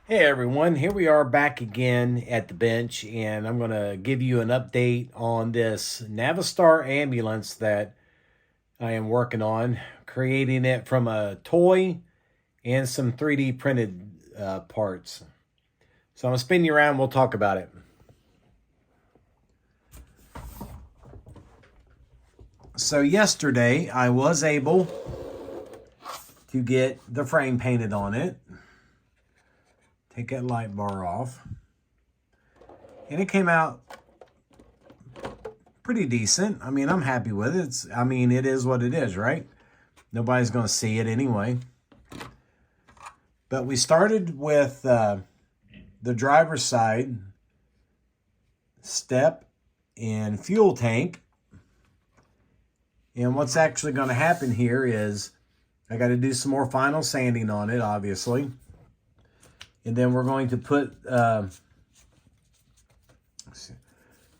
Hey everyone, here we are back again at the bench, and I'm going to give you an update on this Navastar ambulance that I am working on, creating it from a toy and some 3D printed parts. So I'm going to spin you around and we'll talk about it. So yesterday I was able to get the frame painted on it. Take that light bar off. And it came out pretty decent. I mean, I'm happy with it. It is what it is, right? Nobody's going to see it anyway. But we started with the driver's side step and fuel tank. And what's actually going to happen here is I got to do some more final sanding on it, obviously. And then we're going to put a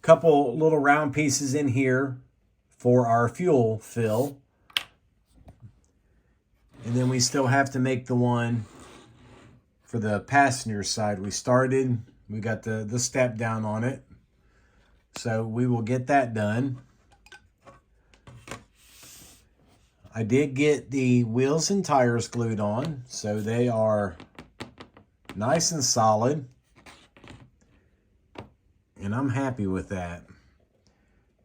couple little round pieces in here for our fuel fill. And then we still have to make the one for the passenger side. We got the step down on it. So we will get that done. I did get the wheels and tires glued on, so they are nice and solid, and I'm happy with that.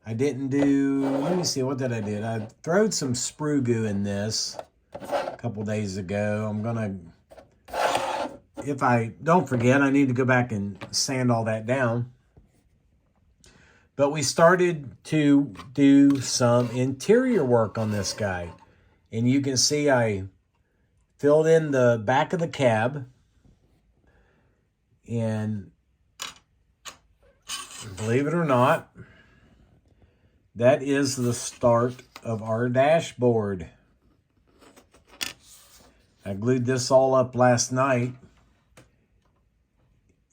I didn't do, let me see, what did I do? I throwed some sprue goo in this a couple days ago. I'm gonna, if I don't forget, I need to go back and sand all that down. But we started to do some interior work on this guy, and you can see I filled in the back of the cab. And believe it or not, that is the start of our dashboard. I glued this all up last night,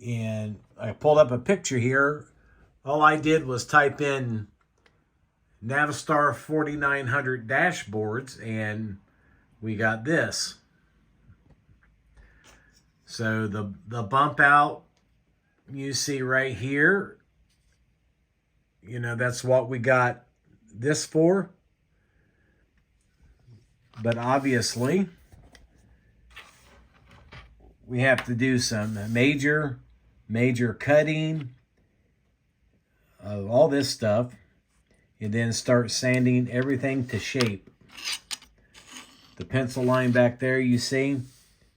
and I pulled up a picture here. All I did was type in Navastar 4900 dashboards, and we got this. So the bump out you see right here, that's what we got this for. But obviously, we have to do some major cutting of all this stuff, and then start sanding everything to shape. The pencil line back there you see,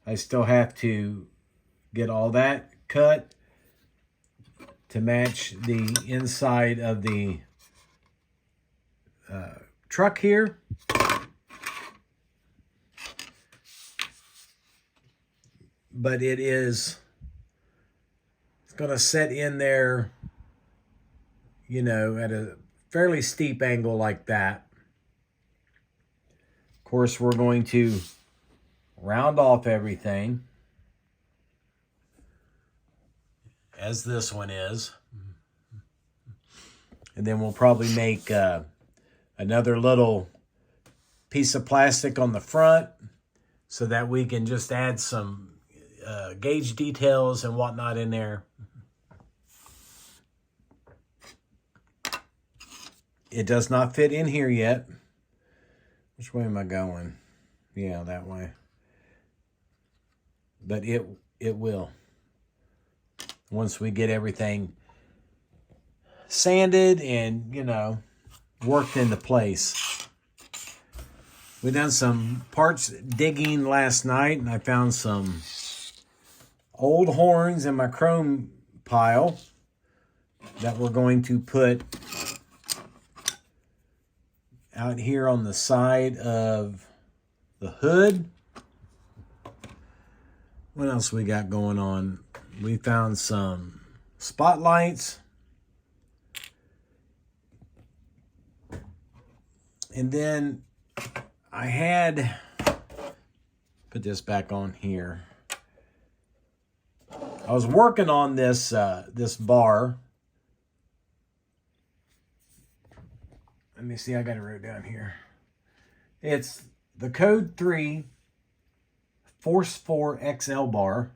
I still have to get all that cut to match the inside of the truck here. But it's going to set in there, at a fairly steep angle like that. Of course, we're going to round off everything, as this one is. And then we'll probably make another little piece of plastic on the front so that we can just add some gauge details and whatnot in there. It does not fit in here yet. Which way am I going? Yeah, that way. But it will. Once we get everything sanded and, worked into place. We done some parts digging last night, and I found some old horns in my chrome pile that we're going to put out here on the side of the hood. What else we got going on? We found some spotlights. And then I had, put this back on here. I was working on this bar. Let me see, I got it wrote down here. It's the Code 3 Force 4 XL bar.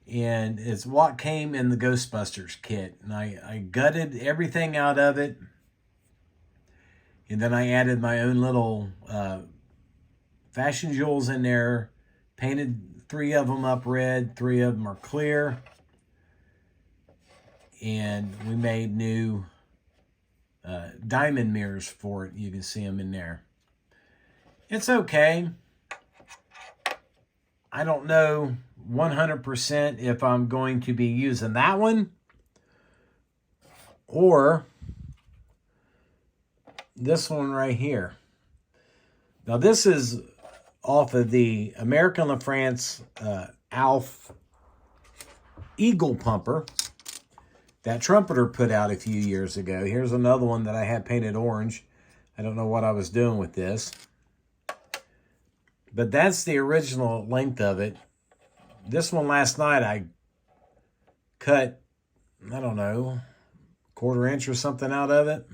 And it's what came in the Ghostbusters kit. And I gutted everything out of it. And then I added my own little fashion jewels in there. Painted 3 of them up red, 3 of them are clear. And we made new diamond mirrors for it. You can see them in there. It's okay. I don't know 100% if I'm going to be using that one or this one right here. Now this is off of the American La France Alf Eagle Pumper that Trumpeter put out a few years ago. Here's another one that I had painted orange. I don't know what I was doing with this. But that's the original length of it. This one last night I cut, I don't know, 1/4 inch or something out of it.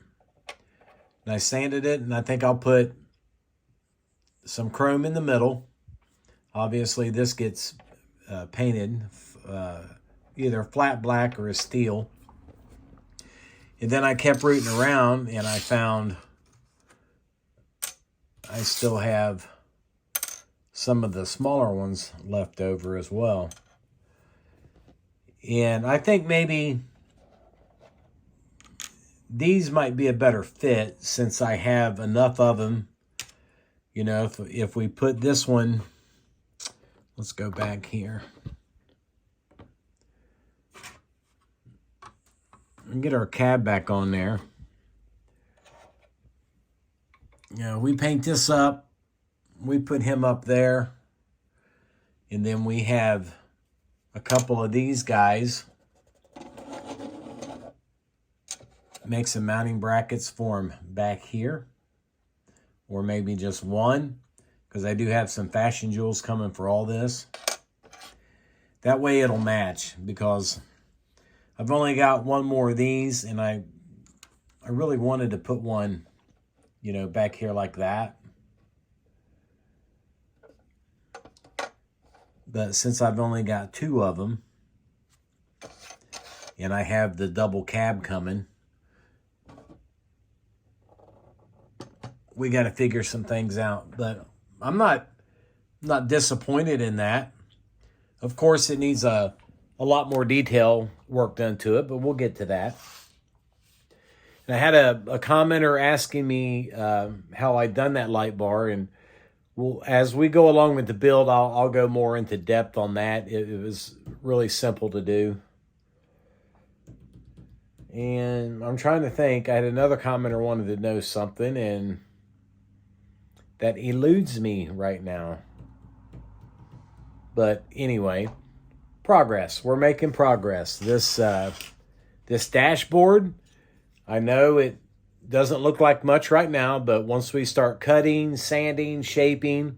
And I sanded it, and I think I'll put some chrome in the middle. Obviously this gets painted either flat black or a steel. And then I kept rooting around, and I found I still have some of the smaller ones left over as well. And I think maybe these might be a better fit since I have enough of them. You know, if we put this one, let's go back here and get our cab back on there. You know, we paint this up. We put him up there, and then we have a couple of these guys. Make some mounting brackets for him back here, or maybe just one, because I do have some fashion jewels coming for all this. That way it'll match, because I've only got one more of these, and I really wanted to put one, you know, back here like that. But since I've only got 2 of them, and I have the double cab coming, we got to figure some things out. But I'm not disappointed in that. Of course, it needs a lot more detail work done to it, but we'll get to that. And I had a commenter asking me how I'd done that light bar, and well, as we go along with the build, I'll go more into depth on that. It was really simple to do. And I'm trying to think. I had another commenter wanted to know something, and that eludes me right now. But anyway, progress. We're making progress. This dashboard, I know it doesn't look like much right now, but once we start cutting, sanding, shaping,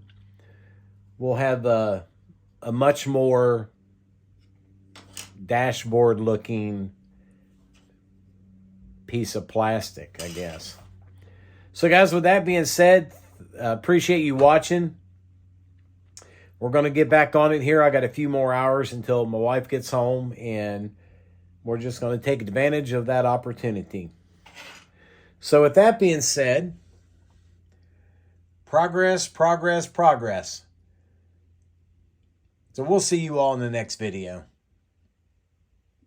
we'll have a much more dashboard looking piece of plastic, I guess. So guys, with that being said, appreciate you watching. We're going to get back on it here. I got a few more hours until my wife gets home, and we're just going to take advantage of that opportunity. So with that being said, progress, progress, progress. So we'll see you all in the next video.